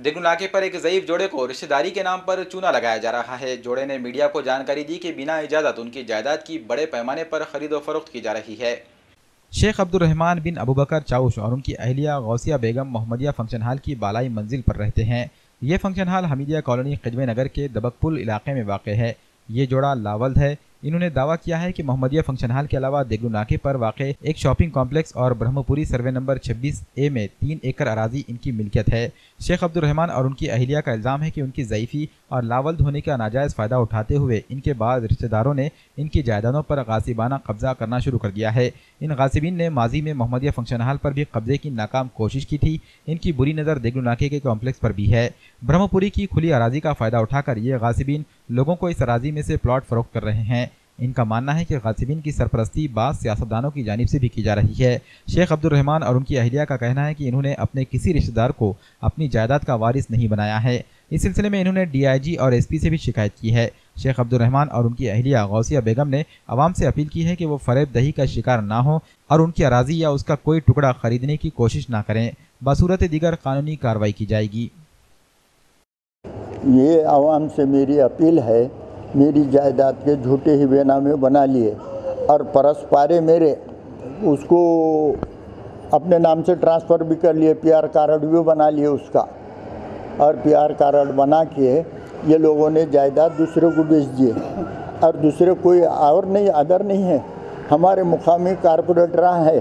दिगलू नाके पर एक ज़ईफ जोड़े को रिश्तेदारी के नाम पर चूना लगाया जा रहा है। जोड़े ने मीडिया को जानकारी दी कि बिना इजाज़त उनकी जायदाद की बड़े पैमाने पर खरीदो फरोख्त की जा रही है। शेख अब्दुल रहमान बिन अबू बकर चाउश और उनकी अहलिया गौसिया बेगम मोहम्मदिया फंक्शन हॉल की बालाई मंजिल पर रहते हैं। ये फंक्शन हॉल हमीदिया कॉलोनी खिजवे नगर के दबकपुल इलाके में वाक़ है। ये जोड़ा लावल्द है। इन्होंने दावा किया है कि मोहम्मदिया फंक्शन हॉल के अलावा दिगलू नाके पर वाक़ एक शॉपिंग कॉम्प्लेक्स और ब्रह्मपुरी सर्वे नंबर 26A में 3 एकड़ अराजी इनकी मिल्कियत है। शेख अब्दुल रहमान और उनकी अहलिया का इल्ज़ाम है कि उनकी ज़ईफ़ी और लावल्द होने का नाजायज़ फ़ायदा उठाते हुए इनके बाद रिश्तेदारों ने इनकी जायदादों पर गासिबाना कब्जा करना शुरू कर दिया है। इन गासिबीन ने माजी में मोहम्मदिया फंक्शन हॉल पर भी कब्जे की नाकाम कोशिश की थी। इनकी बुरी नज़र दिगलू नाके के कॉम्प्लेक्स पर भी है। ब्रह्मपुरी की खुली अराजी का फ़ायदा उठाकर ये गासिबीन लोगों को इस अराजी में से प्लॉट फरोख्त कर रहे हैं। इनका मानना है कि गासिबीन की सरपरस्ती बाज़ सियासतदानों की जानिब से भी की जा रही है। शेख अब्दुल रहमान और उनकी अहलिया का कहना है कि इन्होंने अपने किसी रिश्तेदार को अपनी जायदाद का वारिस नहीं बनाया है। इस सिलसिले में इन्होंने DIG और SP से भी शिकायत की है। शेख अब्दुल रहमान और उनकी अहलिया गौसिया बेगम ने अवाम से अपील की है कि वो फरेब दही का शिकार ना हो और उनकी अराजी या उसका कोई टुकड़ा खरीदने की कोशिश ना करें। बसूरत दीगर कानूनी कार्रवाई की जाएगी। ये आवाम से मेरी अपील है, मेरी जायदाद के झूठे ही बेनामे बना लिए और परस्पारे मेरे उसको अपने नाम से ट्रांसफ़र भी कर लिए, PR कार्ड भी बना लिए उसका, और PR कार्ड बना के ये लोगों ने जायदाद दूसरे को बेच दिए। और दूसरे कोई और नहीं, अदर नहीं है, हमारे मुकामी कारपोरेटर है।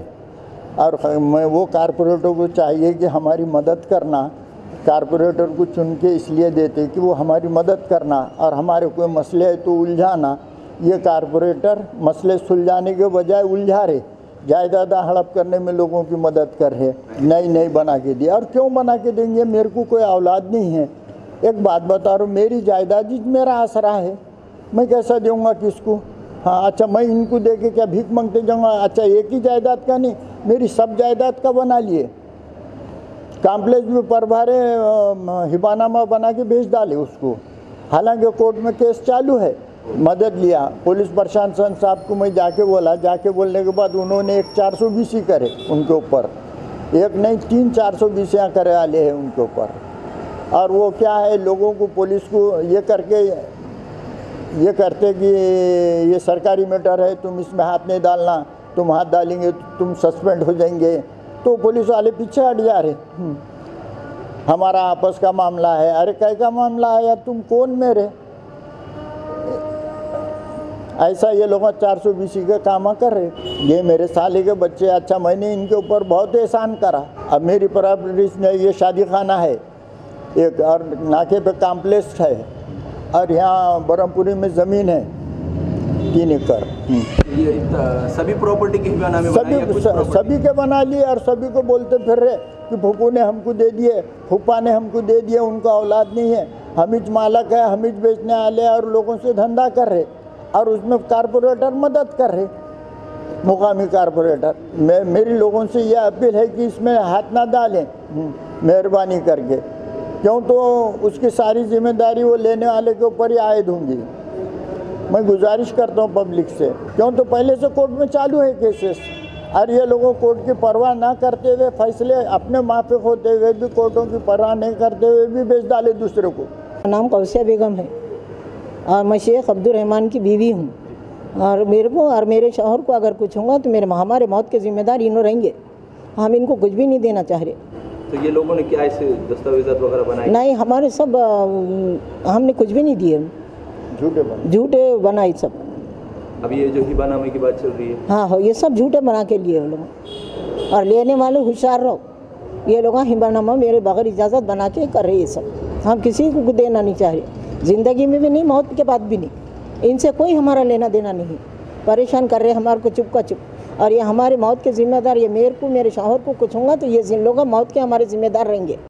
और मैं वो कारपोरेटर को चाहिए कि हमारी मदद करना। कारपोरेटर को चुन के इसलिए देते कि वो हमारी मदद करना और हमारे कोई मसले है तो उलझाना। ये कारपोरेटर मसले सुलझाने के बजाय उलझा रहे, जायदाद हड़प करने में लोगों की मदद कर रहे। नहीं बना के दिया। और क्यों बना के देंगे? मेरे को कोई औलाद नहीं है। एक बात बता रहा हूँ, मेरी जायदाद ही मेरा आसरा है, मैं कैसा दूंगा किसको? हाँ अच्छा, मैं इनको दे के क्या भीख मांगते जाऊँगा? अच्छा, एक ही जायदाद का नहीं, मेरी सब जायदाद का बना लिए। कॉम्प्लेक्स में परभारे हिबानामा बना के भेज डाले उसको। हालांकि कोर्ट में केस चालू है। मदद लिया पुलिस प्रशासन साहब को, मैं जाके बोला, जाके बोलने के बाद उन्होंने एक 420 करे उनके ऊपर, एक नहीं 3 420 करे वाले हैं उनके ऊपर। और वो क्या है, लोगों को पुलिस को ये करके ये करते कि ये सरकारी मैटर है, तुम इसमें हाथ नहीं डालना, तुम हाथ डालेंगे तो तुम सस्पेंड हो जाएंगे। तो पुलिस वाले पीछे हट जा रहे। हमारा आपस का मामला है। अरे काय का मामला है यार, तुम कौन मेरे? ऐसा ये लोग 420 का काम कर रहे। ये मेरे साले के बच्चे, अच्छा मैंने इनके ऊपर बहुत एहसान करा। अब मेरी प्रॉपर्टीज में ये शादी खाना है एक, और नाके पे कॉम्प्लेक्स है, और यहाँ ब्रह्मपुरी में ज़मीन है 3 एकड़। ये सभी प्रॉपर्टी के नाम सभी के बना लिए और सभी को बोलते फिर रहे कि फूफू ने हमको दे दिए, फूफा ने हमको दे दिए, उनका औलाद नहीं है, हमीज मालक है, हमीज बेचने वाले और लोगों से धंधा कर रहे, और उसमें कारपोरेटर मदद कर रहे, मुकामी कारपोरेटर। मेरी लोगों से यह अपील है कि इसमें हाथ ना डालें मेहरबानी करके, क्यों तो उसकी सारी जिम्मेदारी वो लेने वाले के ऊपर ही आयद होंगी। मैं गुजारिश करता हूँ पब्लिक से, क्यों तो पहले से कोर्ट में चालू है केसेस, और ये लोगों कोर्ट की परवाह ना करते हुए, फैसले अपने माफिक होते हुए भी, कोर्टों की परवाह नहीं करते हुए भी बेच डाले दूसरे को। नाम गौसिया बेगम है और मैं शेख अब्दुल रहमान की बीवी हूँ। और मेरे को और मेरे शौहर को अगर कुछ होगा तो हमारे मौत के जिम्मेदार इन्हों रहेंगे। हम इनको कुछ भी नहीं देना चाह रहे। तो ये लोगों ने क्या ऐसे दस्तावेज़ात वगैरह बनाए? नहीं, हमारे सब हमने कुछ भी नहीं दिए, झूठे बनाए सब। अब ये जो हिबानामे की बात चल रही है, हाँ, ये सब झूठे बना के लिए लोग, और लेने वाले होशियार रहो। ये लोग हिबानामा मेरे बगैर इजाज़त बना के कर रहे ये सब। हम किसी को देना नहीं चाह रहे, ज़िंदगी में भी नहीं, मौत के बाद भी नहीं। इनसे कोई हमारा लेना देना नहीं। परेशान कर रहे हमारे को चुप का चुप, और ये हमारे मौत के ज़िम्मेदार। ये मेरे को, मेरे शौहर को कुछ होगा तो ये लोग मौत के हमारे ज़िम्मेदार रहेंगे।